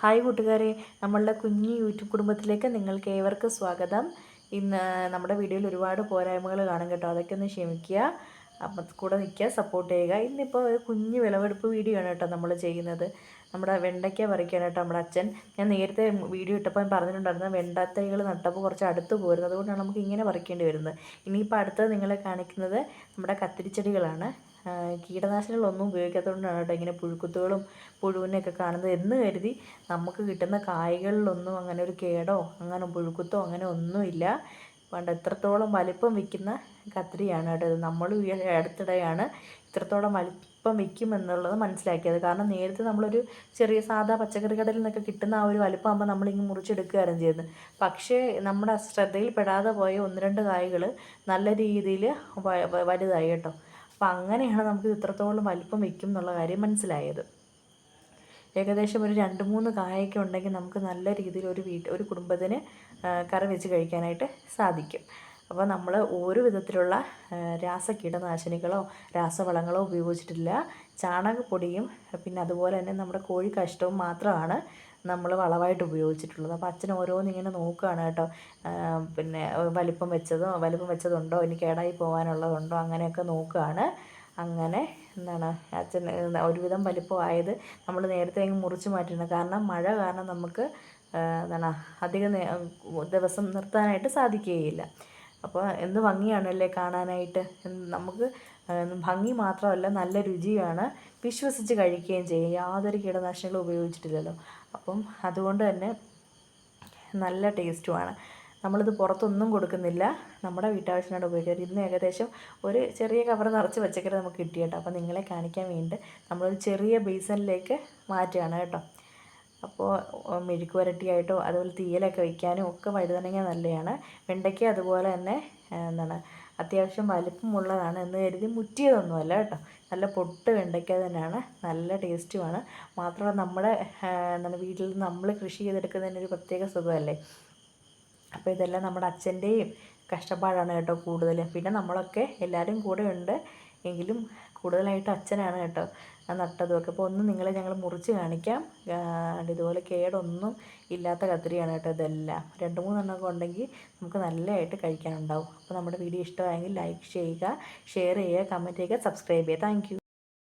Hi കൂട്ടുകാരെ, നമ്മളുടെ കുഞ്ഞു യൂട്യൂബ് കുടുംബത്തിലേക്ക് നിങ്ങൾക്ക് ഏവർക്കും സ്വാഗതം. ഇന്ന് നമ്മുടെ വീഡിയോയിൽ ഒരുപാട് പോരായ്മകൾ കാണും കേട്ടോ, അതൊക്കെ ഒന്ന് ക്ഷമിക്കുക. അപ്പം കൂടെ നിൽക്കുക, സപ്പോർട്ട് ചെയ്യുക. ഇന്നിപ്പോൾ ഒരു കുഞ്ഞു വിളവെടുപ്പ് വീഡിയോ ആണ് കേട്ടോ നമ്മൾ ചെയ്യുന്നത്. നമ്മുടെ വെണ്ടയ്ക്ക പറിക്കുകയാണ് കേട്ടോ നമ്മുടെ അച്ഛൻ. ഞാൻ നേരത്തെ വീഡിയോ ഇട്ടപ്പോൾ പറഞ്ഞിട്ടുണ്ടായിരുന്നു വെണ്ടത്തൈകൾ നട്ടപ്പോൾ കുറച്ച് അടുത്ത് പോരുന്നത്, അതുകൊണ്ടാണ് നമുക്ക് ഇങ്ങനെ പറിക്കേണ്ടി വരുന്നത്. ഇനിയിപ്പോൾ അടുത്തത് നിങ്ങളെ കാണിക്കുന്നത് നമ്മുടെ കത്തിരിച്ചെടികളാണ്. കീടനാശിനികളൊന്നും ഉപയോഗിക്കാത്തതുകൊണ്ടാണ് കേട്ടോ ഇങ്ങനെ പുഴുക്കുത്തുകളും പുഴുവിനെയൊക്കെ കാണുന്നത് എന്ന് കരുതി നമുക്ക് കിട്ടുന്ന കായ്കളിലൊന്നും അങ്ങനെ ഒരു കേടോ അങ്ങനെ പുഴുക്കുത്തോ അങ്ങനെ ഒന്നുമില്ല. പണ്ട് എത്രത്തോളം വലിപ്പം വയ്ക്കുന്ന കത്തിരിയാണ് കേട്ടോ ഇത്. നമ്മൾ അടുത്തിടെയാണ് ഇത്രത്തോളം വലിപ്പം വയ്ക്കുമെന്നുള്ളത് മനസ്സിലാക്കിയത്. കാരണം നേരത്തെ നമ്മളൊരു ചെറിയ സാധാ പച്ചക്കറി കടയിൽ നിന്നൊക്കെ കിട്ടുന്ന ആ ഒരു വലിപ്പമാകുമ്പോൾ നമ്മളിങ്ങനെ മുറിച്ചെടുക്കുകയായിരുന്നു ചെയ്യുന്നത്. പക്ഷേ നമ്മുടെ ശ്രദ്ധയിൽപ്പെടാതെ പോയ ഒന്ന് രണ്ട് കായ്കൾ നല്ല രീതിയിൽ വലുതായി കേട്ടോ. അപ്പം അങ്ങനെയാണ് നമുക്ക് ഇത്രത്തോളം വലിപ്പം വയ്ക്കും എന്നുള്ള കാര്യം മനസ്സിലായത്. ഏകദേശം ഒരു 2-3 കായൊക്കെ ഉണ്ടെങ്കിൽ നമുക്ക് നല്ല രീതിയിൽ ഒരു കുടുംബത്തിന് കറി വെച്ച് കഴിക്കാനായിട്ട് സാധിക്കും. അപ്പോൾ നമ്മൾ ഒരു വിധത്തിലുള്ള രാസകീടനാശിനികളോ രാസവളങ്ങളോ ഉപയോഗിച്ചിട്ടില്ല. ചാണകപ്പൊടിയും പിന്നെ അതുപോലെ തന്നെ നമ്മുടെ കോഴി കാഷ്ടവും മാത്രമാണ് നമ്മൾ വളമായിട്ട് ഉപയോഗിച്ചിട്ടുള്ളത്. അപ്പോൾ അച്ഛൻ ഓരോന്നിങ്ങനെ നോക്കുകയാണ് കേട്ടോ. പിന്നെ വലിപ്പം വെച്ചതുണ്ടോ ഇനി കേടായി പോകാനുള്ളതുണ്ടോ അങ്ങനെയൊക്കെ നോക്കുകയാണ്. അങ്ങനെ എന്താണ് അച്ഛൻ ഒരുവിധം വലിപ്പമായത് നമ്മൾ നേരത്തെ അങ്ങ് മുറിച്ച് മാറ്റിയിട്ടുണ്ട്. കാരണം മഴ കാരണം നമുക്ക് എന്താണ് അധികം ദിവസം നിർത്താനായിട്ട് സാധിക്കുകയില്ല. അപ്പോൾ എന്ത് ഭംഗിയാണല്ലേ കാണാനായിട്ട്. നമുക്ക് ഭംഗി മാത്രമല്ല നല്ല രുചിയാണ്, വിശ്വസിച്ച് കഴിക്കുകയും ചെയ്യും. യാതൊരു കീടനാശിനികളും ഉപയോഗിച്ചിട്ടില്ലല്ലോ. അപ്പം അതുകൊണ്ട് തന്നെ നല്ല ടേസ്റ്റുമാണ്. നമ്മളിത് പുറത്തൊന്നും കൊടുക്കുന്നില്ല, നമ്മുടെ വീട്ടാവശ്യത്തിനായിട്ട് ഉപയോഗിക്കുക. ഇന്ന് ഏകദേശം ഒരു ചെറിയ കവർ നിറച്ച് പച്ചക്കറി നമുക്ക് കിട്ടി കേട്ടോ. അപ്പോൾ നിങ്ങളെ കാണിക്കാൻ വേണ്ടി നമ്മളൊരു ചെറിയ ബേസണിലേക്ക് മാറ്റുകയാണ് കേട്ടോ. അപ്പോൾ മെഴുക്ക് പുരട്ടിയായിട്ടോ അതുപോലെ തീയലൊക്കെ വയ്ക്കാനും ഒക്കെ വഴുതനങ്ങ നല്ലതാണ്. വെണ്ടയ്ക്ക അതുപോലെ തന്നെ എന്താണ് അത്യാവശ്യം വലിപ്പമുള്ളതാണ് എന്ന് കരുതി മുറ്റിയതൊന്നുമല്ല കേട്ടോ. നല്ല പൊട്ട് വെണ്ടയ്ക്ക തന്നെയാണ്, നല്ല ടേസ്റ്റുമാണ്. മാത്രമല്ല നമ്മുടെ എന്താണ് വീട്ടിൽ നിന്ന് നമ്മൾ കൃഷി ചെയ്തെടുക്കുന്നതിനൊരു പ്രത്യേക സുഖമല്ലേ. അപ്പോൾ ഇതെല്ലാം നമ്മുടെ അച്ഛൻ്റെയും കഷ്ടപ്പാടാണ് കേട്ടോ കൂടുതൽ. പിന്നെ നമ്മളൊക്കെ എല്ലാവരും കൂടെ ഉണ്ട്, എങ്കിലും കൂടുതലായിട്ട് അച്ഛനാണ് കേട്ടോ നട്ടതുമൊക്കെ. അപ്പോൾ ഒന്ന് നിങ്ങളെ ഞങ്ങൾ മുറിച്ച് കാണിക്കാം. ഇതുപോലെ കേടൊന്നും ഇല്ലാത്ത കത്തിരിയാണ് കേട്ടോ ഇതെല്ലാം. 2-3 എണ്ണമൊക്കെ ഉണ്ടെങ്കിൽ നമുക്ക് നല്ലതായിട്ട് കഴിക്കാനുണ്ടാവും. അപ്പോൾ നമ്മുടെ വീഡിയോ ഇഷ്ടമായെങ്കിൽ ലൈക്ക് ചെയ്യുക, ഷെയർ ചെയ്യുക, കമൻറ്റ് ചെയ്യുക, സബ്സ്ക്രൈബ് ചെയ്യുക. താങ്ക്